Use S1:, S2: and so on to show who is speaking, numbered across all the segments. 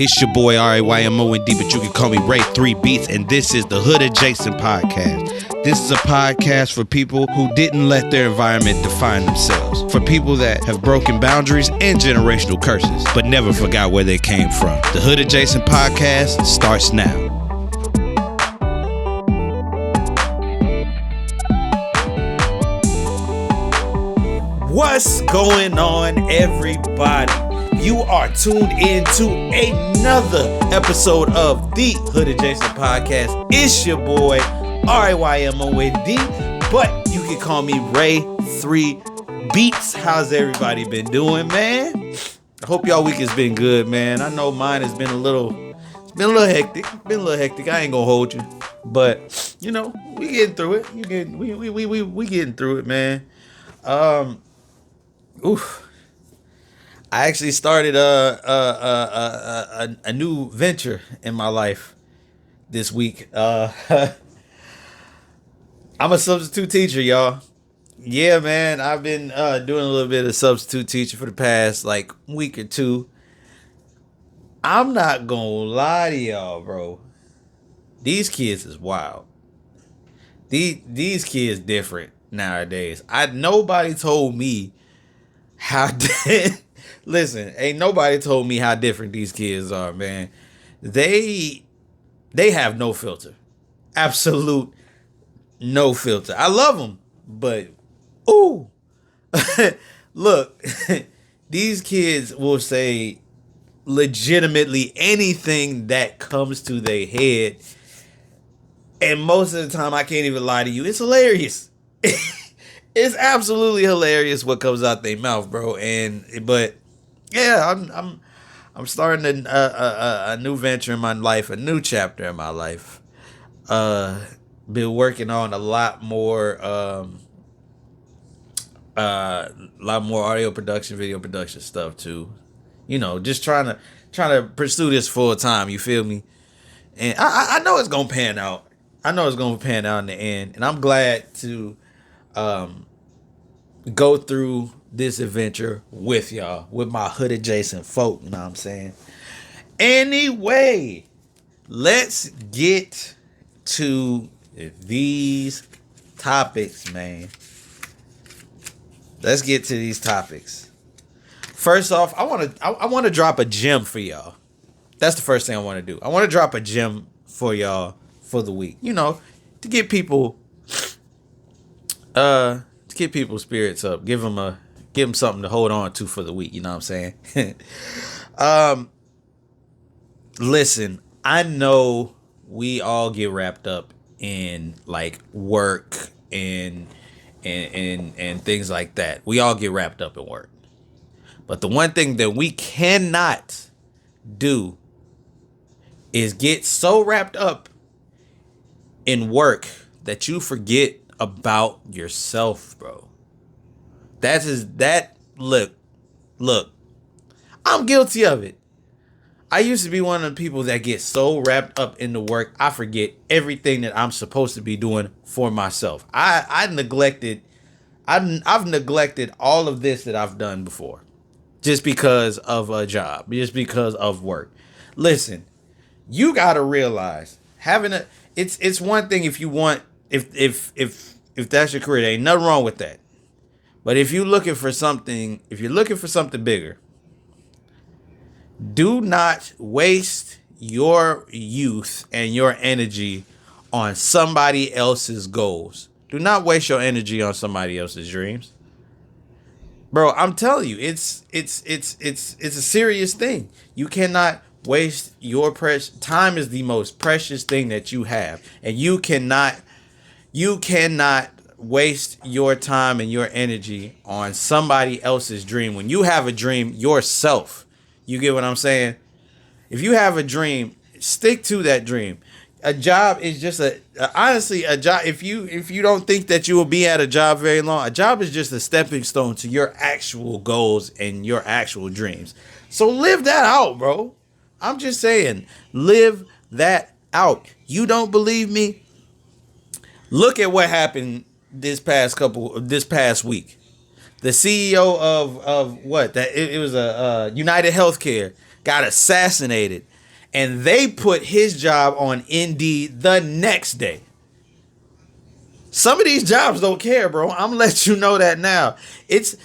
S1: It's your boy RAYMOND, but you can call me Ray 3 Beats, and this is the Hood Adjacent Podcast. This is a podcast for people who didn't let their environment define themselves, for people that have broken boundaries and generational curses, but never forgot where they came from. The Hood Adjacent Podcast starts now. What's going on, everybody? You are tuned in to another episode of the Hood Adjacent Podcast. It's your boy, RAYMOND, but you can call me Ray 3 Beats. How's everybody been doing, man? I hope y'all week has been good, man. I know mine has been a little hectic. I ain't gonna hold you, but you know, we getting through it. We getting through it, man. I actually started a new venture in my life this week. I'm a substitute teacher, y'all. Yeah, man, I've been doing a little bit of substitute teaching for the past week or two. I'm not gonna lie to y'all, bro. These kids is wild. These kids different nowadays. Nobody told me how listen, ain't nobody told me how different these kids are, man. They have no filter. Absolute no filter. I love them, but ooh. Look, these kids will say legitimately anything that comes to their head. And most of the time, I can't even lie to you, it's hilarious. It's absolutely hilarious what comes out their mouth, bro. But yeah, I'm starting a new venture in my life, a new chapter in my life. Been working on a lot more audio production, video production stuff too. You know, just trying to pursue this full time. You feel me? And I know it's gonna pan out. I know it's gonna pan out in the end, and I'm glad to go through this adventure with y'all, with my hood adjacent folk, you know what I'm saying? Anyway, let's get to these topics, man. Let's get to these topics. First off, I want to drop a gem for y'all. That's the first thing I want to do. I want to drop a gem for y'all for the week. You know, to get people people's spirits up, give them something to hold on to for the week. You know what I'm saying? Listen, I know we all get wrapped up in work and things like that. We all get wrapped up in work. But the one thing that we cannot do is get so wrapped up in work that you forget about yourself, bro. Look, I'm guilty of it. I used to be one of the people that get so wrapped up in the work, I forget everything that I'm supposed to be doing for myself. I've neglected all of this that I've done before just because of a job, just because of work. Listen, you got to realize it's one thing if you want, if that's your career, there ain't nothing wrong with that. But if you're looking for something bigger, do not waste your youth and your energy on somebody else's goals. Do not waste your energy on somebody else's dreams. Bro, I'm telling you, it's a serious thing. You cannot waste your time is the most precious thing that you have, and you cannot waste your time and your energy on somebody else's dream when you have a dream yourself. You get what I'm saying? If you have a dream, stick to that dream. A job is just honestly a job. If you don't think that you will be at a job very long, a job is just a stepping stone to your actual goals and your actual dreams. So live that out, bro. I'm just saying, live that out. You don't believe me? Look at what happened this past week. The CEO of what? That it was a United Healthcare got assassinated, and they put his job on Indeed the next day. Some of these jobs don't care, bro. I'm gonna let you know that now. It's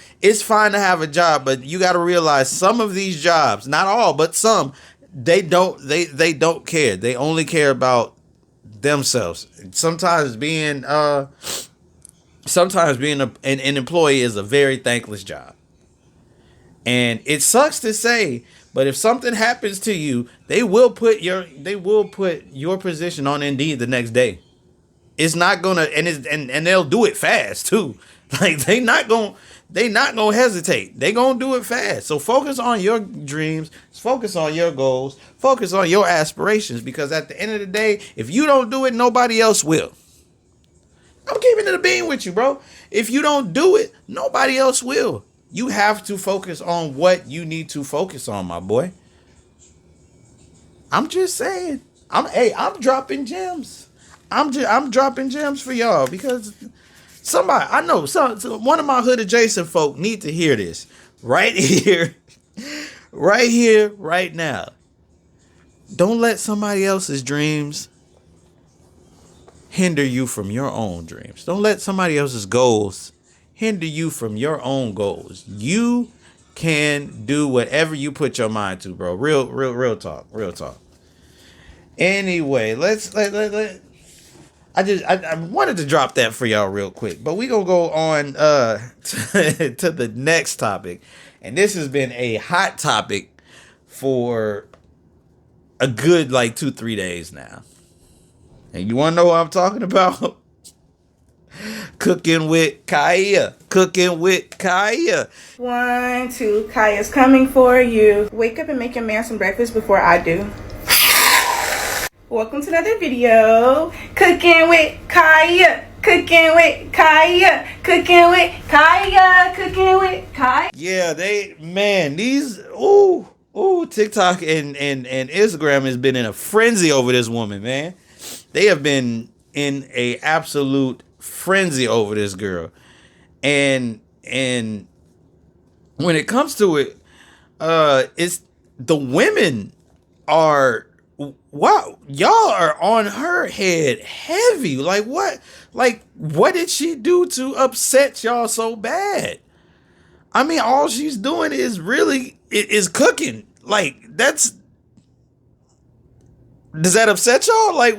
S1: fine to have a job, but you got to realize some of these jobs, not all, but some, they don't care. They only care about themselves. Sometimes being an employee is a very thankless job. And it sucks to say, but if something happens to you, they will put your position on Indeed the next day. It's not gonna, and they'll do it fast too. Like they not gonna hesitate. They gonna do it fast. So focus on your dreams, focus on your goals, focus on your aspirations, because at the end of the day, if you don't do it, nobody else will. I'm keeping it a bean with you, bro. If you don't do it, nobody else will. You have to focus on what you need to focus on, my boy. I'm just saying. I'm dropping gems. I'm dropping gems for y'all because somebody I know one of my hood adjacent folk need to hear this right here, right here, right now. Don't let somebody else's dreams hinder you from your own dreams. Don't let somebody else's goals hinder you from your own goals. You can do whatever you put your mind to, bro. Real talk. Real talk. Anyway, I wanted to drop that for y'all real quick, but we gonna go on to the next topic, and this has been a hot topic for a good like 2-3 days now. And you wanna know what I'm talking about? Cooking with Kaya. Cooking with Kaya.
S2: 1, 2, Kaya's coming for you. Wake up and make your man some breakfast before I do. Welcome to another video. Cooking with Kaya. Cooking with Kaya. Cooking with Kaya. Cooking with Kaya.
S1: Yeah, TikTok and Instagram has been in a frenzy over this woman, man. They have been in a absolute frenzy over this girl. And when it comes to it, it's the women are, wow, y'all are on her head heavy. Like what did she do to upset y'all so bad? I mean, all she's doing is cooking. Like, does that upset y'all? Like,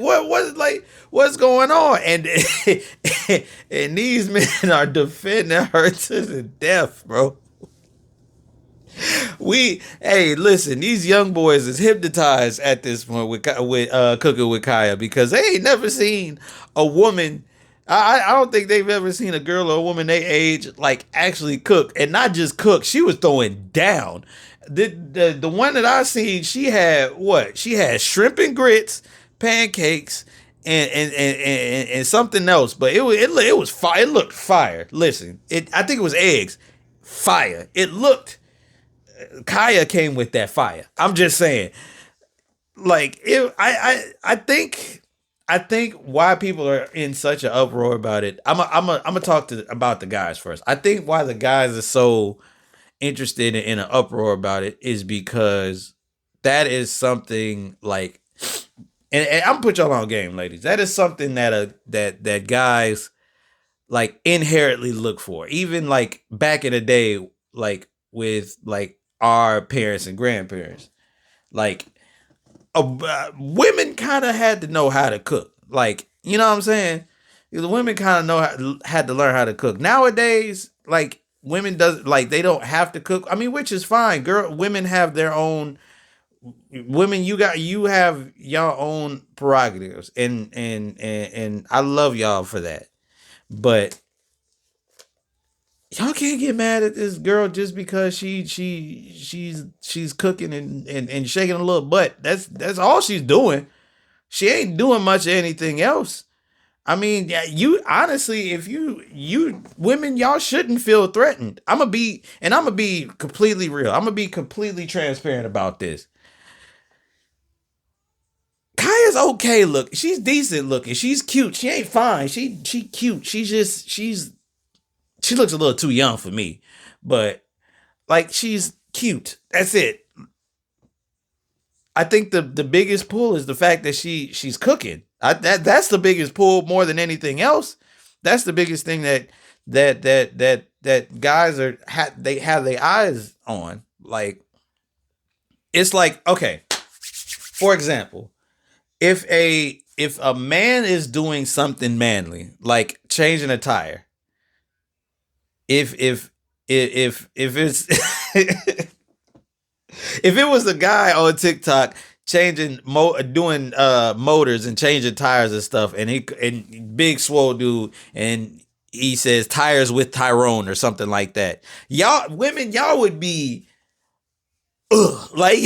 S1: what's going on? And and these men are defending her to the death, bro. Hey, listen, these young boys is hypnotized at this point with Cooking with Kaya, because they ain't never seen a woman. I don't think they've ever seen a girl or a woman they age like actually cook, and not just cook. She was throwing down. The one that I seen, she had what? She had shrimp and grits, pancakes, and something else. But it was fire. It looked fire. Listen, I think it was eggs. Fire. It looked. Kaya came with that fire. I'm just saying. Like I think why people are in such an uproar about it. I'm gonna talk about the guys first. I think why the guys are so interested in an uproar about it is because that is something like, and I'm gonna put y'all on game, ladies. That is something that guys like inherently look for. Even like back in the day, like with like our parents and grandparents, like women kind of had to know how to cook. Like, you know what I'm saying? The women kind of had to learn how to cook. Nowadays, like women they don't have to cook. I mean, which is fine. Women have their own. Women, you have your own prerogatives, and I love y'all for that. But y'all can't get mad at this girl just because she's cooking and shaking a little butt. That's all she's doing. She ain't doing much of anything else. I mean, yeah, you honestly, if you women, y'all shouldn't feel threatened. I'm gonna be completely real. I'm gonna be completely transparent about this. Kaya's okay look. She's decent looking. She's cute. She ain't fine. She cute. She looks a little too young for me, but like she's cute. That's it. I think the biggest pull is the fact that she's cooking. That's the biggest pull more than anything else. That's the biggest thing that guys they have their eyes on. Like it's like, okay, for example, if a man is doing something manly, like changing a tire, if it's if it was a guy on TikTok changing doing motors and changing tires and stuff, and big swole dude, and he says tires with Tyrone or something like that, y'all women, y'all would be ugh, like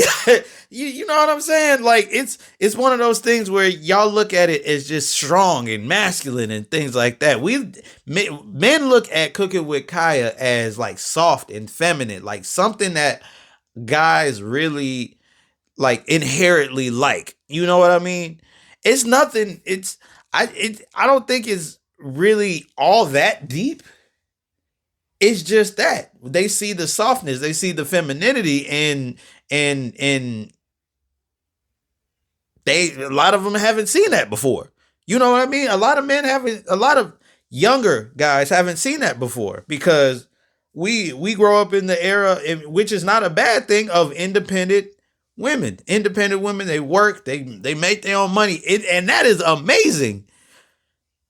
S1: you know what I'm saying? Like it's one of those things where y'all look at it as just strong and masculine and things like that. Men look at Cooking with Kaya as like soft and feminine, like something that guys really like inherently like. You know what I mean? It's nothing. I don't think it's really all that deep. It's just that they see the softness, they see the femininity, and they, a lot of them haven't seen that before. You know what I mean? A lot of men haven't, a lot of younger guys haven't seen that before because we grow up in the era, which is not a bad thing, of independent women. Independent women, they work, they make their own money, and that is amazing.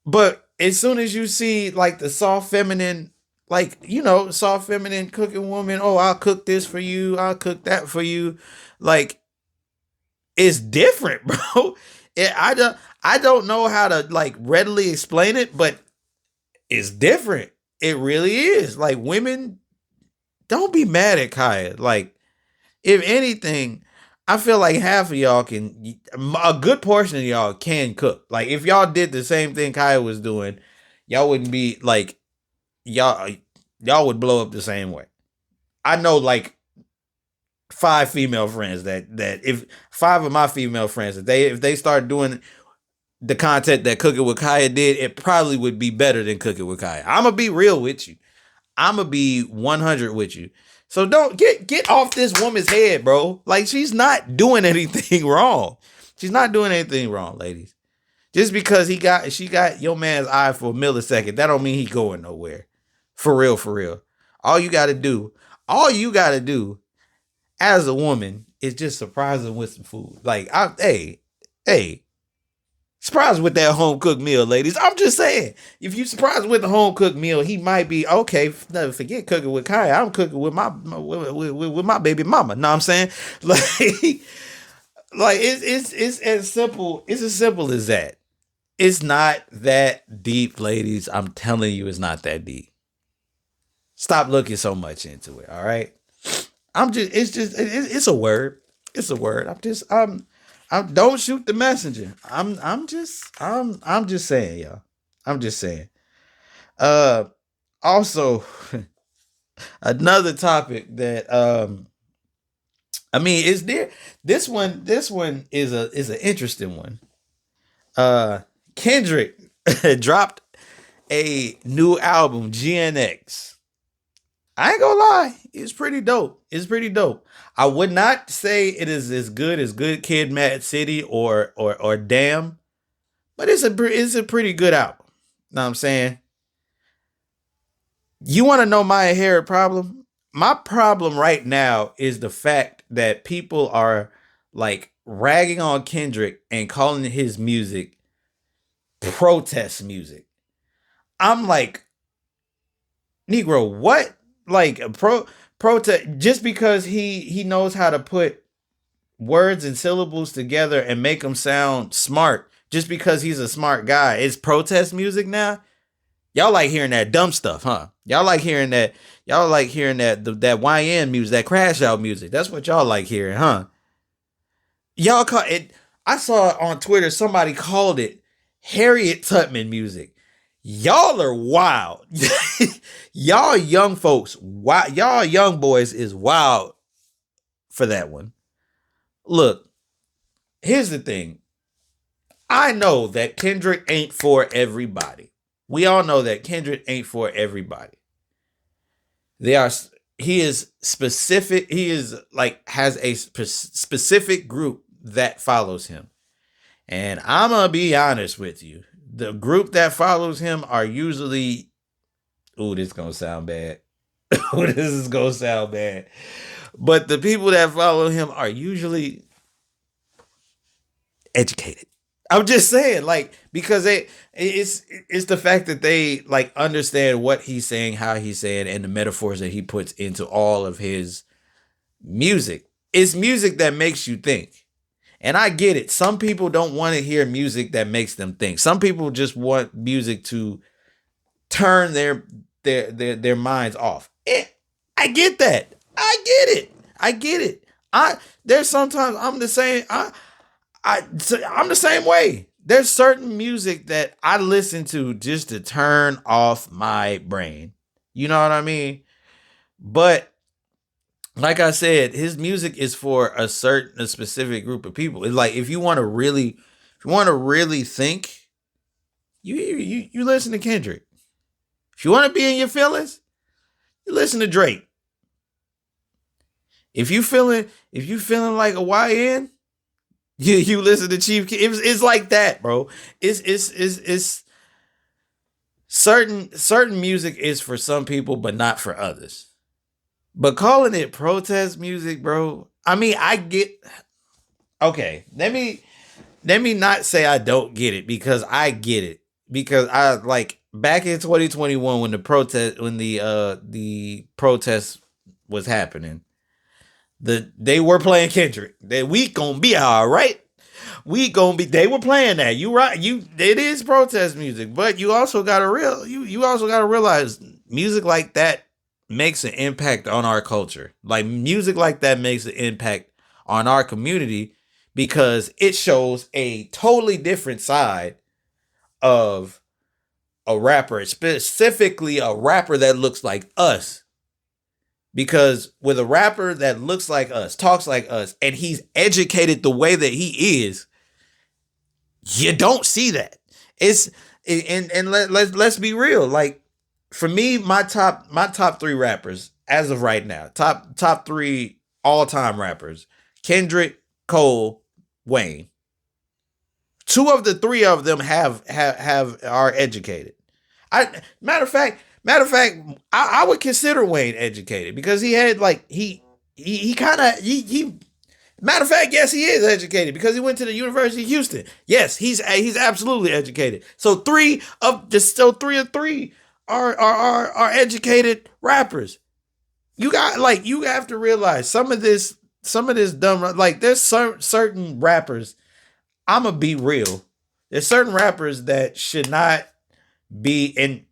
S1: But as soon as you see like the soft feminine, like, you know, soft feminine cooking woman, oh, I'll cook this for you, I'll cook that for you, like, it's different, bro. I don't know how to like readily explain it, but it's different. It really is. Like, women, don't be mad at Kaya. Like, if anything, I feel like half of y'all can, a good portion of y'all can cook. Like, if y'all did the same thing Kaya was doing, y'all wouldn't be like, y'all would blow up the same way. I know like 5 female friends that if 5 of my female friends, if they start doing the content that Cooking with Kaya did, it probably would be better than Cooking with Kaya. I'm gonna be real with you. I'm gonna be 100 with you. So don't get off this woman's head, bro. Like, she's not doing anything wrong. She's not doing anything wrong, ladies. Just because she got your man's eye for a millisecond, that don't mean he going nowhere. For real, for real. All you gotta do as a woman is just surprise him with some food. Like, hey, surprise with that home cooked meal, ladies. I'm just saying, if you surprise with a home cooked meal, he might be okay. Never forget Cooking with Kaya. I'm cooking with my baby mama. Know what I'm saying? Like it's as simple. It's as simple as that. It's not that deep, ladies. I'm telling you, it's not that deep. Stop looking so much into it. All right. It's a word. It's a word. I'm don't shoot the messenger. I'm just saying, y'all. I'm just saying. Also, another topic that I mean, is there, this one is an interesting one. Kendrick dropped a new album, GNX. I ain't gonna lie, it's pretty dope. It's pretty dope. I would not say it is as good as Good Kid, Mad City or Damn, but it's a pretty good album. Know what I'm saying? You want to know my inherent problem? My problem right now is the fact that people are like ragging on Kendrick and calling his music protest music. I'm like, Negro, what? Like a protest, just because he knows how to put words and syllables together and make them sound smart, just because he's a smart guy, it's protest music now? Y'all like hearing that dumb stuff, huh? Y'all like hearing that that YN music, that crash out music. That's what y'all like hearing, huh? Y'all call it, I saw on Twitter somebody called it Harriet Tubman music. Y'all are wild. Y'all young folks, y'all young boys is wild for that one. Look, here's the thing. I know that Kendrick ain't for everybody. We all know that Kendrick ain't for everybody. He is specific. He is like, has a specific group that follows him. And I'm going to be honest with you. The group that follows him are usually, ooh, this is going to sound bad. This is going to sound bad. But the people that follow him are usually educated. I'm just saying, like, because it's the fact that they like understand what he's saying, how he's saying, and the metaphors that he puts into all of his music. It's music that makes you think. And I get it. Some people don't want to hear music that makes them think. Some people just want music to turn their minds off. I get that. I get it. I get it. There's sometimes I'm the same. I'm the same way. There's certain music that I listen to just to turn off my brain. You know what I mean? But like I said, his music is for a specific group of people. It's like if you want to really think, you listen to Kendrick. If you want to be in your feelings, you listen to Drake. If you feeling like a YN, you listen to Chief Keef. It's like that, bro. It's certain music is for some people, but not for others. But calling it protest music, bro. I mean, I get. Okay, let me not say I don't get it, because I get it, because I like back in 2021 when the protest was happening. They were playing Kendrick. We gonna be all right. They were playing that. You right. It is protest music, but you also gotta realize music like that makes an impact on our culture. Like music like that makes an impact on our community because it shows a totally different side of a rapper, specifically a rapper that looks like us. Because with a rapper that looks like us, talks like us, and he's educated the way that he is, you don't see that. Let's be real. Like for me, my top three rappers as of right now, top three all-time rappers: Kendrick, Cole, Wayne. Two of the three of them are educated. Matter of fact, I would consider Wayne educated because he had like he matter of fact, yes, he is educated because he went to the University of Houston. Yes, he's absolutely educated. So three of three are educated rappers. You have to realize some of this dumb, like there's certain rappers. I'm gonna be real. There's certain rappers that should not be in.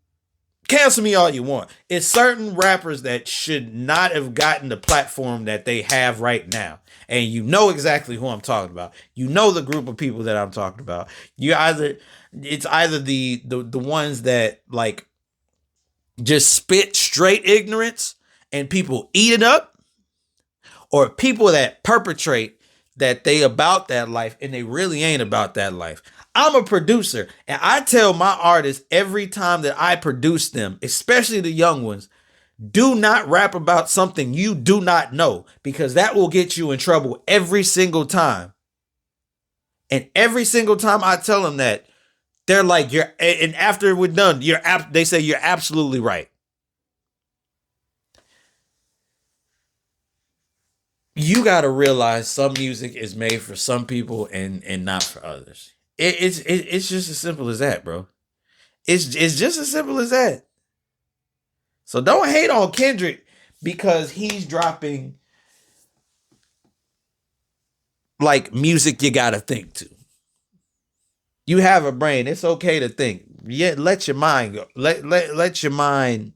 S1: Cancel me all you want. It's certain rappers that should not have gotten the platform that they have right now. And you know exactly who I'm talking about. You know the group of people that I'm talking about. It's either the ones that like just spit straight ignorance and people eat it up, or people that perpetrate that they about that life and they really ain't about that life. I'm a producer, and I tell my artists every time that I produce them, especially the young ones, do not rap about something you do not know, because that will get you in trouble every single time. And every single time I tell them that, they're like, and after we're done, they say you're absolutely right. You got to realize some music is made for some people and not for others. It's just as simple as that, bro. It's just as simple as that. So don't hate on Kendrick because he's dropping like music you gotta think to. You have a brain. It's okay to think. Yeah, let your mind go. Let your mind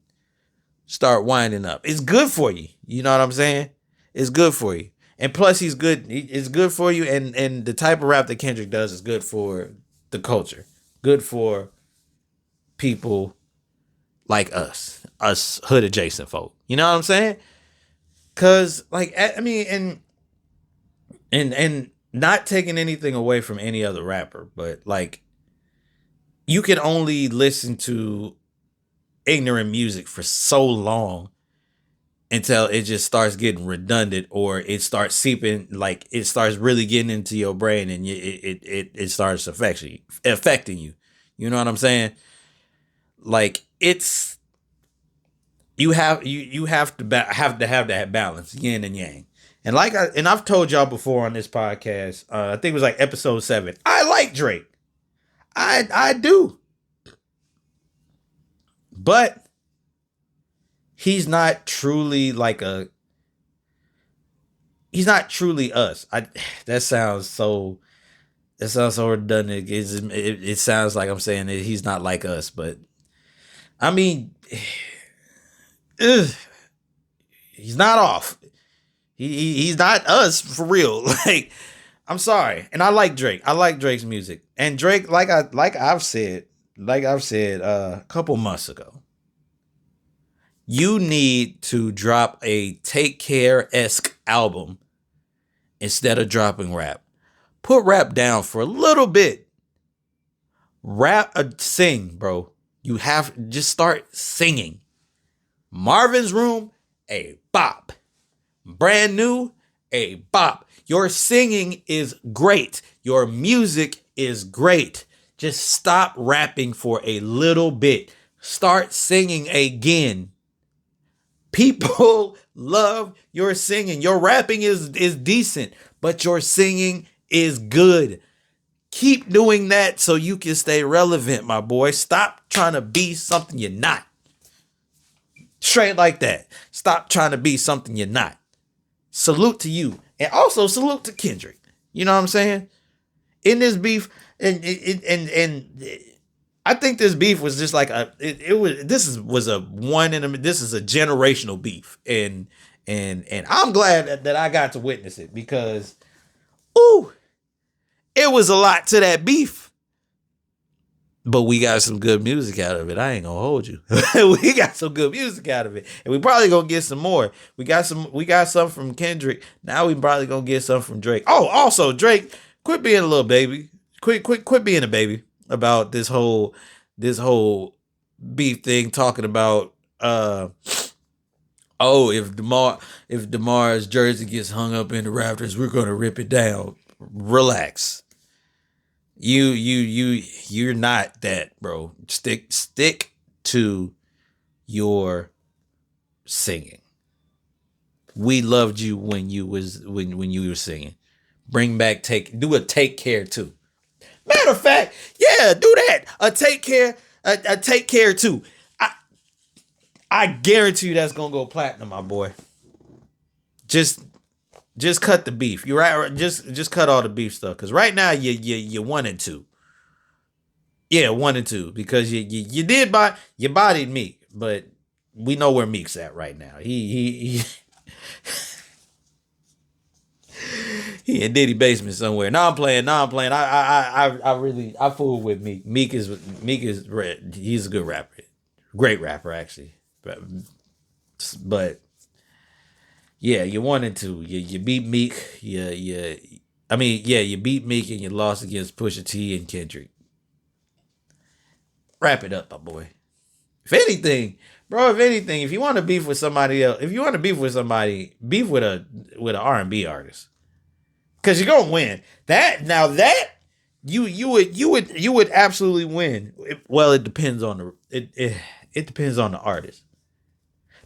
S1: start winding up. It's good for you. You know what I'm saying? It's good for you. And plus he's good. It's good for you. And the type of rap that Kendrick does is good for the culture. Good for people like us hood adjacent folk. You know what I'm saying? Cause like, I mean, and not taking anything away from any other rapper, but like you can only listen to ignorant music for so long until it just starts getting redundant, or it starts seeping, like it starts really getting into your brain, and it starts affecting you. You know what I'm saying? Like it's you have to have that balance, yin and yang. And I've told y'all before on this podcast, I think it was like episode 7. I like Drake. I do. But he's not truly he's not truly us. That sounds so redundant. It sounds like I'm saying that he's not like us, but I mean, he's not off. He's not us for real. Like, I'm sorry, and I like Drake. I like Drake's music, and Drake, like I've said a couple months ago, you need to drop a Take Care-esque album instead of dropping rap. Put rap down for a little bit. Sing, bro. You have just start singing. Marvin's Room, a bop. Brand New, a bop. Your singing is great. Your music is great. Just stop rapping for a little bit. Start singing again. People love your singing. Your rapping is decent, but your singing is good. Keep doing that so you can stay relevant, my boy. Stop trying to be something you're not. Straight like that. Stop trying to be something you're not. Salute to you. And also salute to Kendrick. You know what I'm saying? In this beef, and I think this beef was just like this is a generational beef. And I'm glad that I got to witness it, because it was a lot to that beef. But we got some good music out of it. I ain't gonna hold you. We got some good music out of it. And we probably gonna get some more. We got some from Kendrick. Now we probably gonna get some from Drake. Oh, also Drake, quit being a little baby. Quit being a baby about this whole beef thing, talking about if DeMar's jersey gets hung up in the rafters, we're gonna rip it down. Relax. You're not that, bro. Stick to your singing. We loved you when you were singing. Do a Take Care too. Matter of fact, yeah, do that. A Take Care too. I guarantee you that's gonna go platinum, my boy. Just cut the beef. You're right. Just cut all the beef stuff. Cause right now you 1 and 2. Yeah, 1 and 2. Because you bodied Meek, but we know where Meek's at right now. He in Diddy basement somewhere. No, I'm playing. I fool with Meek. Meek is he's a good rapper. Great rapper, actually. But yeah, you 1 and 2. You beat Meek. You beat Meek and you lost against Pusha T and Kendrick. Wrap it up, my boy. If anything, if you want to beef with somebody else, beef with an R&B artist, because you're gonna win. You would absolutely win. Well, it depends on it depends on the artist.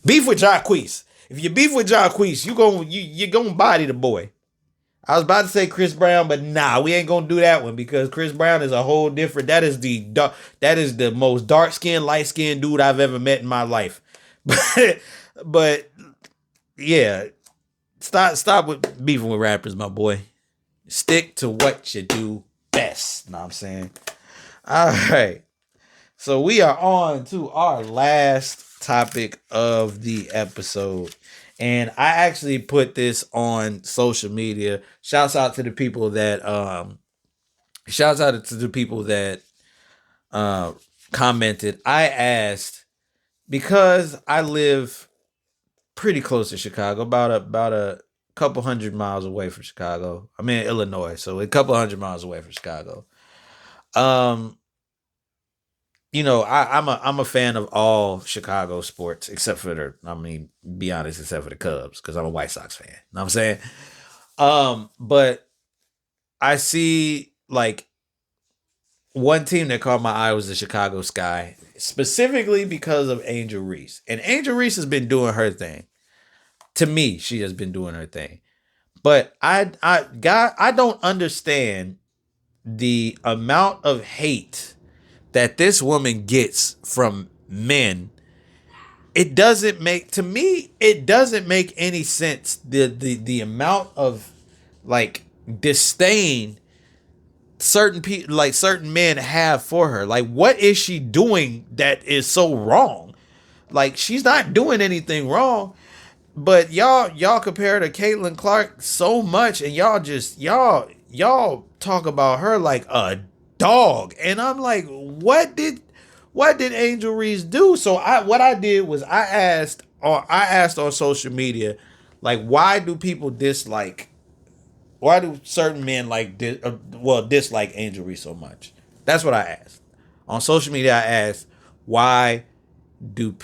S1: Beef with Jacquees. If you beef with Jacquees, you're gonna body the boy. I was about to say Chris Brown, but nah, we ain't gonna do that one, because Chris Brown is a whole different. That is the most dark skinned, light skinned dude I've ever met in my life. But yeah, stop with beefing with rappers, my boy. Stick to what you do best. Know what I'm saying? All right. So we are on to our last topic of the episode. And I actually put this on social media. Shouts out to the people that commented. I asked, because I live pretty close to Chicago, about a couple 100 miles away from Chicago. I'm in Illinois, so a couple 100 miles away from Chicago. I'm a fan of all Chicago sports except for be honest, except for the Cubs because I'm a White Sox fan. You know what I'm saying? But I see like one team that caught my eye was the Chicago Sky, specifically because of Angel Reese. And Angel Reese has been doing her thing. To me, she has been doing her thing. But I don't understand the amount of hate that this woman gets from men. It doesn't make any sense. The amount of like disdain certain men have for her. Like, what is she doing that is so wrong? Like, she's not doing anything wrong. But y'all compare to Caitlin Clark so much, and y'all talk about her like a dog. And I'm like, what did Angel Reese do? So what I did was I asked on social media, like, why do certain men dislike Angel Reese so much? That's what I asked. On social media I asked, why do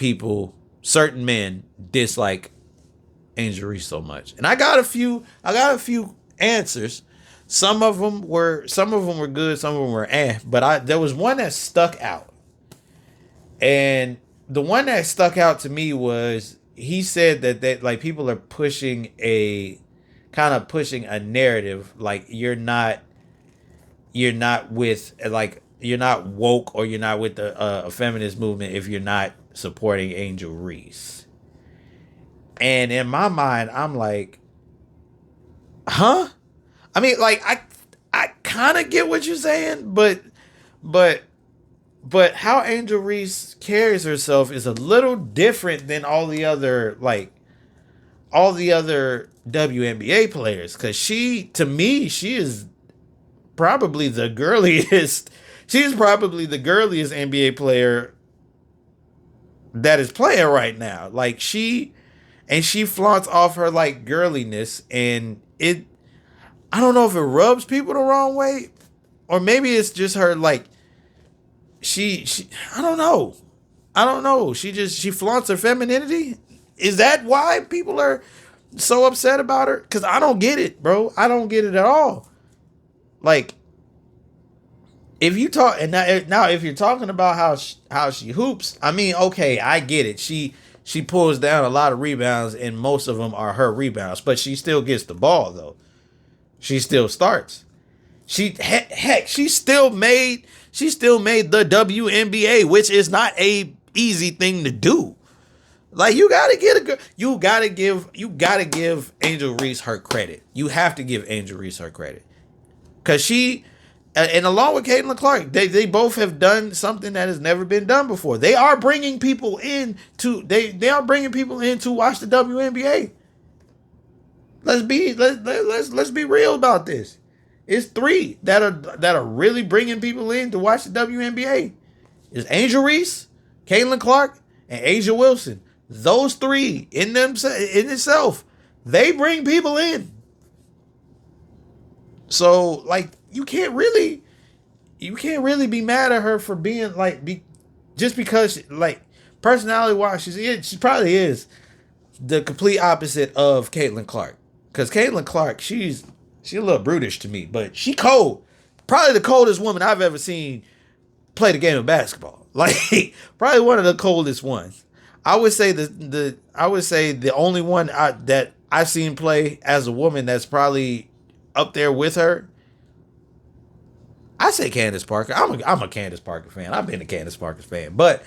S1: certain men dislike Angel Reese so much? And I got a few answers. Some of them were good, some of them were but there was one that stuck out. And the one that stuck out to me was, he said that like people are pushing a narrative like you're not woke, or you're not with the feminist movement if you're not supporting Angel Reese. And in my mind, I'm like, huh? I mean, like, I kind of get what you're saying, but how Angel Reese carries herself is a little different than all the other WNBA players. Because to me, she is probably the girliest. She's probably the girliest NBA player that is playing right now. Like, she flaunts off her like girliness, and I don't know if it rubs people the wrong way, or maybe it's just her like she I don't know. She flaunts her femininity. Is that why people are so upset about her? Because I don't get it, bro. I don't get it at all. Like, if you talk, and now if you're talking about how she hoops, I mean, okay, I get it. She pulls down a lot of rebounds, and most of them are her rebounds, but she still gets the ball though. She still starts. She still made the WNBA, which is not a easy thing to do. Like, you gotta give Angel Reese her credit. You have to give Angel Reese her credit, because and along with Caitlin Clark, they both have done something that has never been done before. They are bringing people in to watch the WNBA. Let's be real about this. It's three that are really bringing people in to watch the WNBA. It's Angel Reese, Caitlin Clark, and Asia Wilson. Those three in itself, they bring people in. So, like, you can't really be mad at her for being just because, like, personality wise, she probably is the complete opposite of Caitlin Clark. Because Caitlin Clark, she's a little brutish to me, but she cold. Probably the coldest woman I've ever seen play the game of basketball. Like, probably one of the coldest ones. I would say the only one that I've seen play as a woman that's probably up there with her, I say Candace Parker. I'm a Candace Parker fan. I've been a Candace Parker fan, but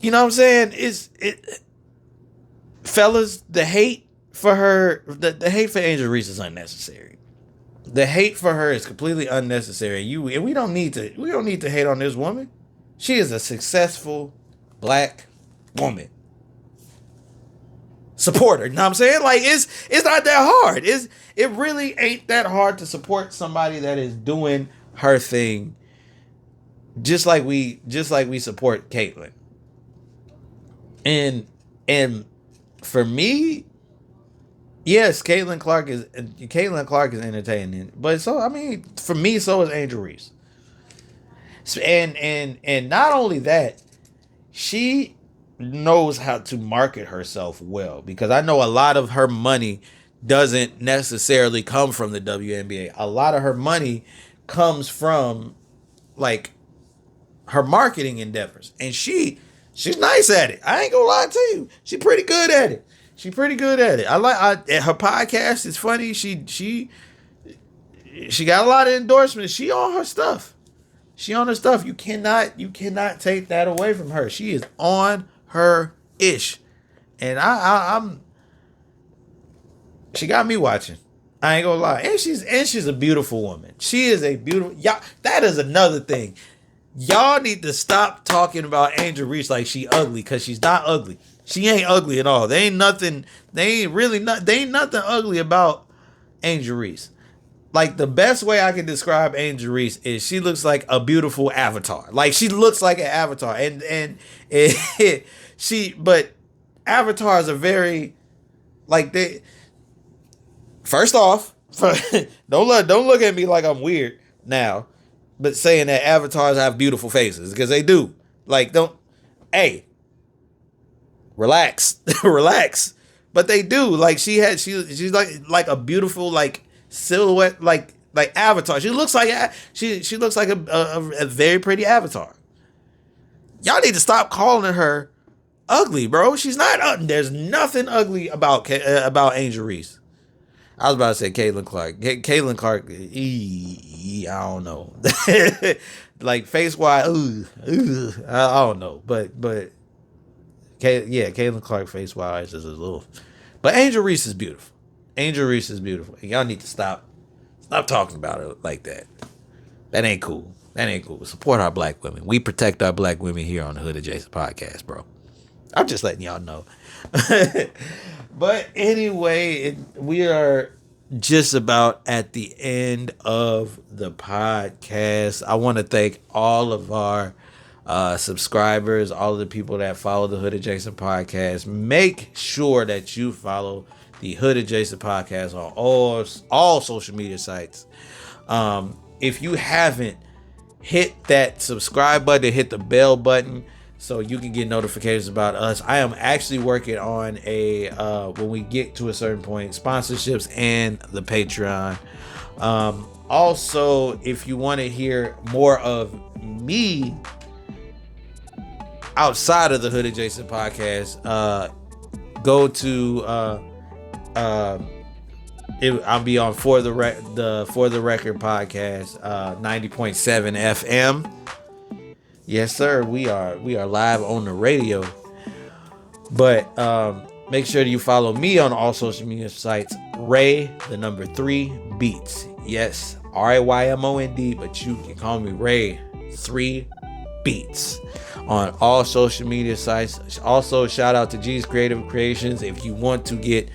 S1: you know what I'm saying? Fellas, the hate for her, the hate for Angel Reese is unnecessary. The hate for her is completely unnecessary. And we don't need to hate on this woman. She is a successful black woman. Support her. You know what I'm saying? Like, it's not that hard. It really ain't that hard to support somebody that is doing her thing, just like we support Caitlin. And for me, yes, Caitlin Clark is entertaining, but for me, so is Angel Reese. And not only that, she knows how to market herself well, because I know a lot of her money doesn't necessarily come from the WNBA. A lot of her money comes from like her marketing endeavors, and she's nice at it. I ain't gonna lie to you, she's pretty good at it. Her podcast is funny. She got a lot of endorsements. She on her stuff. You cannot take that away from her. She is on her ish, and I'm. She got me watching. I ain't gonna lie, and she's a beautiful woman. She is a beautiful. Y'all, that is another thing. Y'all need to stop talking about Angel Reese like she ugly, because she's not ugly. She ain't ugly at all. They ain't nothing ugly about Angel Reese. Like, the best way I can describe Angel Reese is she looks like a beautiful avatar. Like, she looks like an avatar. But avatars are very, like, they, first off, don't look at me like I'm weird now, but saying that avatars have beautiful faces, because they do. Like, hey, relax. But they do. Like, she's like a beautiful, like, silhouette, like avatar. She looks like a very pretty avatar. Y'all need to stop calling her ugly, bro. She's not. There's nothing ugly about Angel Reese. I was about to say Caitlin Clark. Caitlin Clark, I don't know. Like, face wise, I don't know. But Caitlin Clark face wise is a little. But Angel Reese is beautiful. And y'all need to stop talking about her like that. That ain't cool. Support our black women. We protect our black women here on the Hood Adjacent Podcast, bro. I'm just letting y'all know. But anyway, we are just about at the end of the podcast. I want to thank all of our subscribers, all of the people that follow the Hood Adjacent Podcast. Make sure that you follow the Hood Adjacent Podcast on all social media sites. If you haven't, hit that subscribe button, hit the bell button, so you can get notifications about us. I am actually working on when we get to a certain point, sponsorships and the Patreon. Also, if you want to hear more of me outside of the Hood Adjacent Podcast, go to I'll be on For the Record podcast, 90.7 FM. Yes, sir. We are live on the radio. But make sure that you follow me on all social media sites. Ray, the number 3 Beats. Yes, RAYMOND, but you can call me Ray 3 Beats on all social media sites. Also, shout out to G's Creative Creations. If you want to get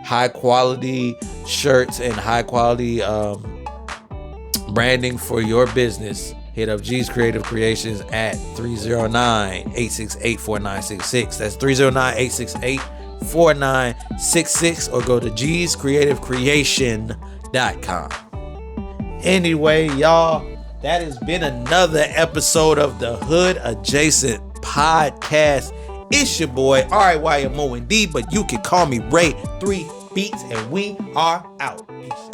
S1: high quality shirts and high quality branding for your business, hit up G's Creative Creations at 309-868-4966. That's 309-868-4966, or go to gscreativecreation.com. Anyway, y'all, that has been another episode of the Hood Adjacent Podcast. It's your boy RAYMOND, but you can call me Ray 3 Beats, and we are out. Peace.